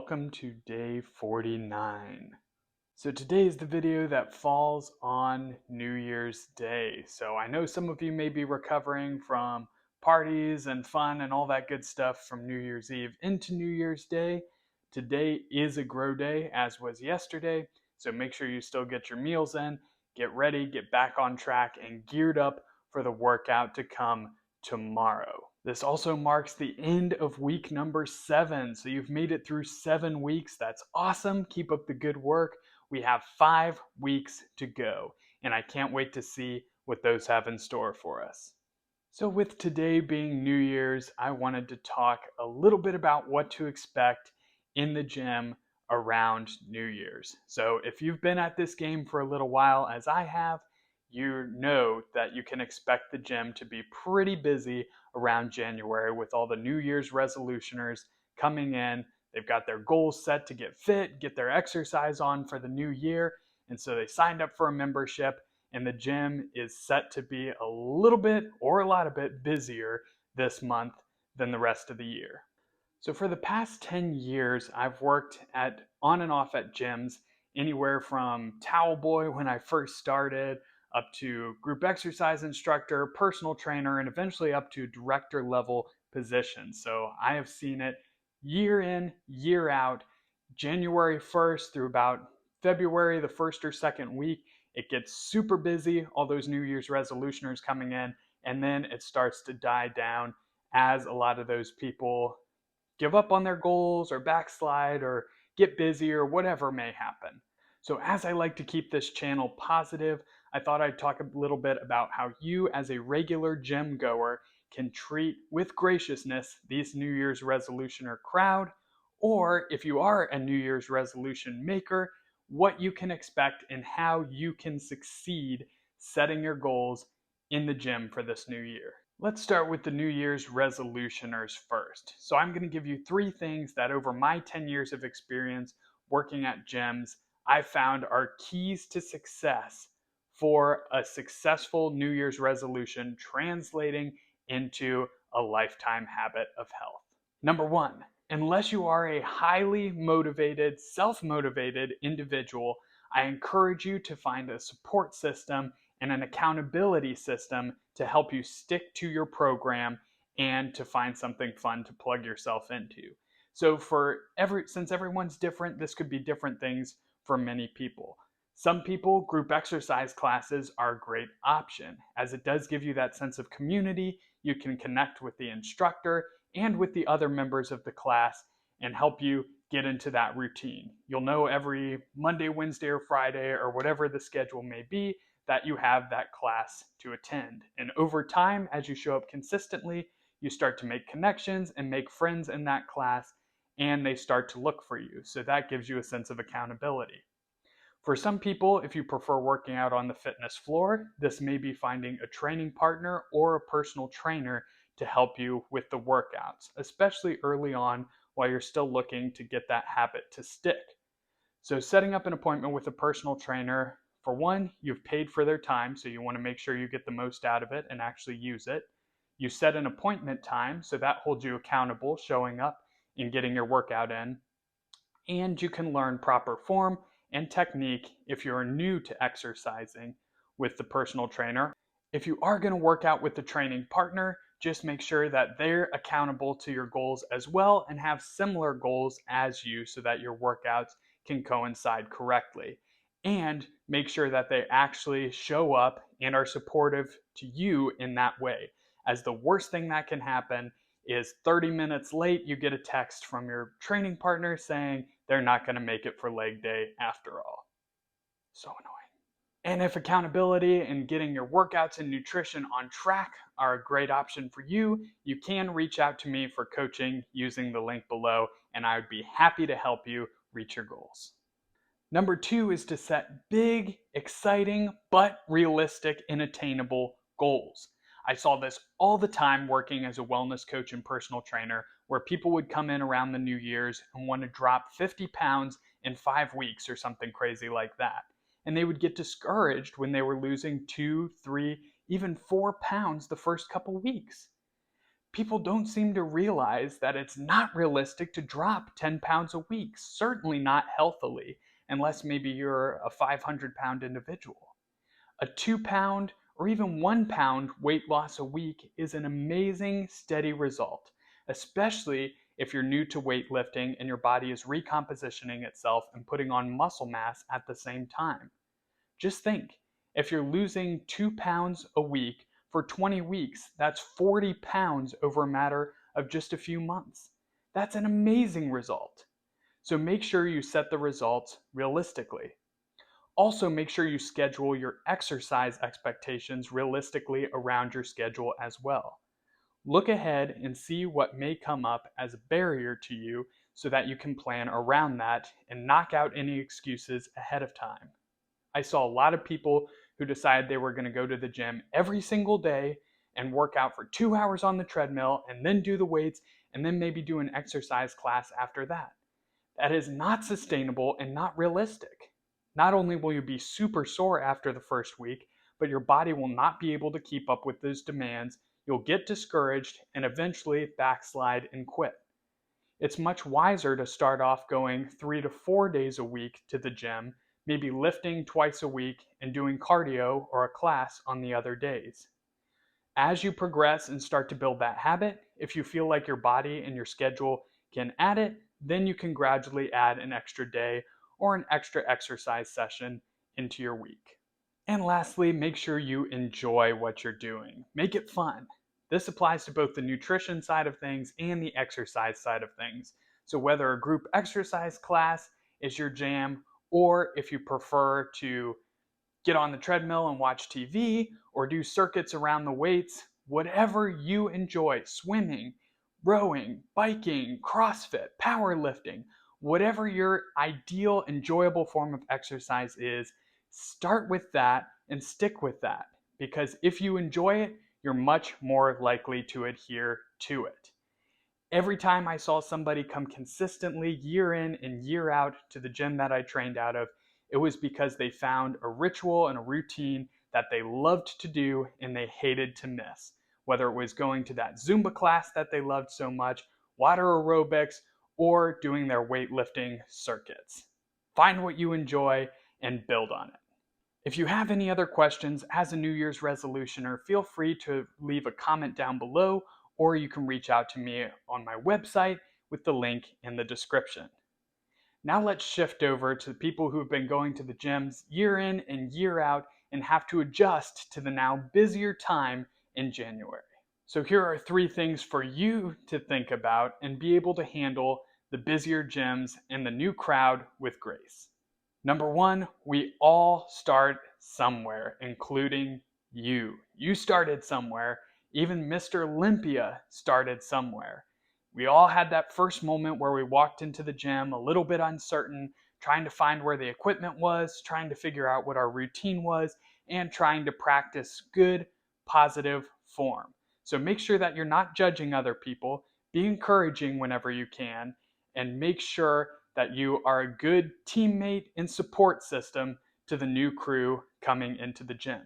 welcome to day 49. So today is the video that falls on New Year's Day. So I know some of you may be recovering from parties and fun and all that good stuff from New Year's Eve into New Year's Day. Today is a grow day, as was yesterday. So make sure you still get your meals in, get ready, get back on track, and geared up for the workout to come tomorrow. This also marks the end of week number 7. So you've made it through 7 weeks. That's awesome. Keep up the good work. We have 5 weeks to go, and I can't wait to see what those have in store for us. So with today being New Year's, I wanted to talk a little bit about what to expect in the gym around New Year's. So if you've been at this game for a little while, as I have, you know that you can expect the gym to be pretty busy around January with all the New Year's resolutioners coming in. They've got their goals set to get fit, get their exercise on for the new year, and so they signed up for a membership, and the gym is set to be a little bit or a lot of bit busier this month than the rest of the year. So for the past 10 years, I've worked on and off at gyms, anywhere from towel boy when I first started, up to group exercise instructor, personal trainer, and eventually up to director level positions. So I have seen it year in, year out, January 1st through about February, the first or second week. It gets super busy, all those New Year's resolutioners coming in, and then it starts to die down as a lot of those people give up on their goals or backslide or get busy or whatever may happen. So as I like to keep this channel positive, I thought I'd talk a little bit about how you as a regular gym goer can treat with graciousness these New Year's resolutioner crowd, or if you are a New Year's resolution maker, what you can expect and how you can succeed setting your goals in the gym for this new year. Let's start with the New Year's resolutioners first. So I'm going to give you 3 things that over my 10 years of experience working at gyms, I found are keys to success for a successful New Year's resolution translating into a lifetime habit of health. Number 1, unless you are a highly motivated, self-motivated individual, I encourage you to find a support system and an accountability system to help you stick to your program and to find something fun to plug yourself into. So since everyone's different, this could be different things for many people. Some people, group exercise classes are a great option, as it does give you that sense of community. You can connect with the instructor and with the other members of the class and help you get into that routine. You'll know every Monday, Wednesday, or Friday, or whatever the schedule may be, that you have that class to attend. And over time, as you show up consistently, you start to make connections and make friends in that class, and they start to look for you. So that gives you a sense of accountability. For some people, if you prefer working out on the fitness floor, this may be finding a training partner or a personal trainer to help you with the workouts, especially early on while you're still looking to get that habit to stick. So setting up an appointment with a personal trainer, for one, you've paid for their time, so you want to make sure you get the most out of it and actually use it. You set an appointment time, so that holds you accountable, showing up and getting your workout in. And you can learn proper form and technique if you're new to exercising with the personal trainer. If you are going to work out with the training partner, just make sure that they're accountable to your goals as well and have similar goals as you so that your workouts can coincide correctly. And make sure that they actually show up and are supportive to you in that way. As the worst thing that can happen is 30 minutes late, you get a text from your training partner saying they're not going to make it for leg day after all. So annoying. And if accountability and getting your workouts and nutrition on track are a great option for you, you can reach out to me for coaching using the link below, and I would be happy to help you reach your goals. Number 2 is to set big, exciting, but realistic and attainable goals. I saw this all the time working as a wellness coach and personal trainer, where people would come in around the New Year's and want to drop 50 pounds in 5 weeks or something crazy like that. And they would get discouraged when they were losing 2, 3, even 4 pounds the first couple weeks. people don't seem to realize that it's not realistic to drop 10 pounds a week, certainly not healthily, unless maybe you're a 500-pound individual. A 2-pound or even 1-pound weight loss a week is an amazing, steady result, especially if you're new to weightlifting and your body is recompositioning itself and putting on muscle mass at the same time. Just think, if you're losing 2 pounds a week for 20 weeks, that's 40 pounds over a matter of just a few months. That's an amazing result. So make sure you set the results realistically. Also, make sure you schedule your exercise expectations realistically around your schedule as well. Look ahead and see what may come up as a barrier to you so that you can plan around that and knock out any excuses ahead of time. I saw a lot of people who decided they were going to go to the gym every single day and work out for 2 hours on the treadmill and then do the weights and then maybe do an exercise class after that. That is not sustainable and not realistic. Not only will you be super sore after the first week, but your body will not be able to keep up with those demands. You'll get discouraged and eventually backslide and quit. It's much wiser to start off going 3 to 4 days a week to the gym, maybe lifting twice a week and doing cardio or a class on the other days. As you progress and start to build that habit, if you feel like your body and your schedule can add it, then you can gradually add an extra day or an extra exercise session into your week. And lastly, make sure you enjoy what you're doing. Make it fun. This applies to both the nutrition side of things and the exercise side of things. So whether a group exercise class is your jam, or if you prefer to get on the treadmill and watch TV or do circuits around the weights, whatever you enjoy, swimming, rowing, biking, CrossFit, powerlifting, whatever your ideal, enjoyable form of exercise is, start with that and stick with that. Because if you enjoy it, you're much more likely to adhere to it. Every time I saw somebody come consistently year in and year out to the gym that I trained out of, it was because they found a ritual and a routine that they loved to do and they hated to miss. Whether it was going to that Zumba class that they loved so much, water aerobics, or doing their weightlifting circuits. Find what you enjoy and build on it. If you have any other questions as a New Year's resolutioner, feel free to leave a comment down below, or you can reach out to me on my website with the link in the description. Now let's shift over to the people who have been going to the gyms year in and year out and have to adjust to the now busier time in January. So here are 3 things for you to think about and be able to handle the busier gyms and the new crowd with grace. Number 1, we all start somewhere, including you. You started somewhere. Even Mr. Olympia started somewhere. We all had that first moment where we walked into the gym a little bit uncertain, trying to find where the equipment was, trying to figure out what our routine was, and trying to practice good, positive form. So make sure that you're not judging other people, be encouraging whenever you can, and make sure that you are a good teammate and support system to the new crew coming into the gym.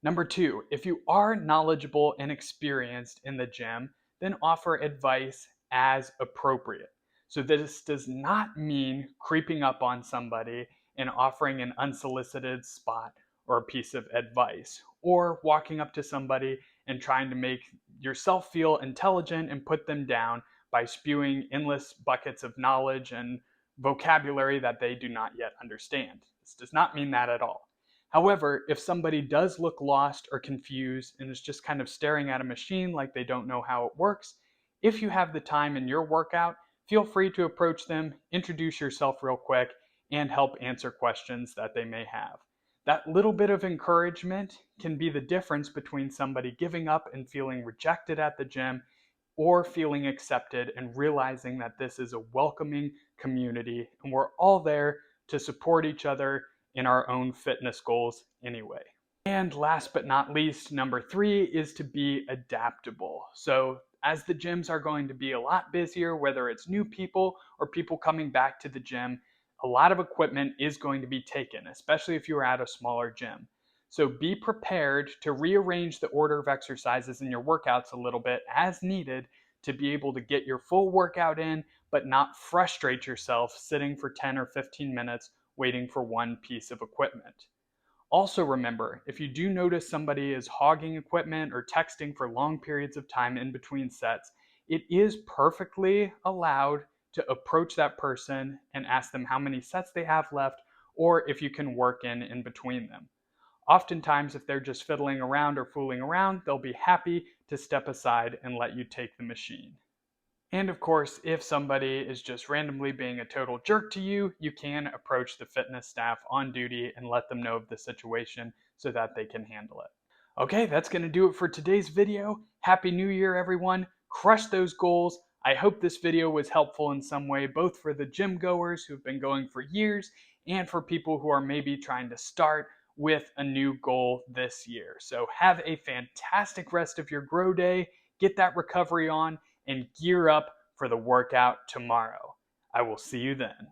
Number 2, if you are knowledgeable and experienced in the gym, then offer advice as appropriate. So this does not mean creeping up on somebody and offering an unsolicited spot or a piece of advice, or walking up to somebody and trying to make yourself feel intelligent and put them down by spewing endless buckets of knowledge and vocabulary that they do not yet understand. This does not mean that at all. However, if somebody does look lost or confused and is just kind of staring at a machine like they don't know how it works, if you have the time in your workout, feel free to approach them, introduce yourself real quick, and help answer questions that they may have. That little bit of encouragement can be the difference between somebody giving up and feeling rejected at the gym or feeling accepted and realizing that this is a welcoming community and we're all there to support each other in our own fitness goals anyway. And last but not least, number 3 is to be adaptable. So as the gyms are going to be a lot busier, whether it's new people or people coming back to the gym, a lot of equipment is going to be taken, especially if you're at a smaller gym. So be prepared to rearrange the order of exercises in your workouts a little bit as needed to be able to get your full workout in, but not frustrate yourself sitting for 10 or 15 minutes waiting for one piece of equipment. Also remember, if you do notice somebody is hogging equipment or texting for long periods of time in between sets, it is perfectly allowed to approach that person and ask them how many sets they have left or if you can work in between them. Oftentimes, if they're just fiddling around or fooling around, they'll be happy to step aside and let you take the machine. And of course, if somebody is just randomly being a total jerk to you, you can approach the fitness staff on duty and let them know of the situation so that they can handle it. Okay, that's going to do it for today's video. Happy New Year, everyone. Crush those goals. I hope this video was helpful in some way, both for the gym goers who've been going for years and for people who are maybe trying to start with a new goal this year. So have a fantastic rest of your grow day. Get that recovery on and gear up for the workout tomorrow. I will see you then.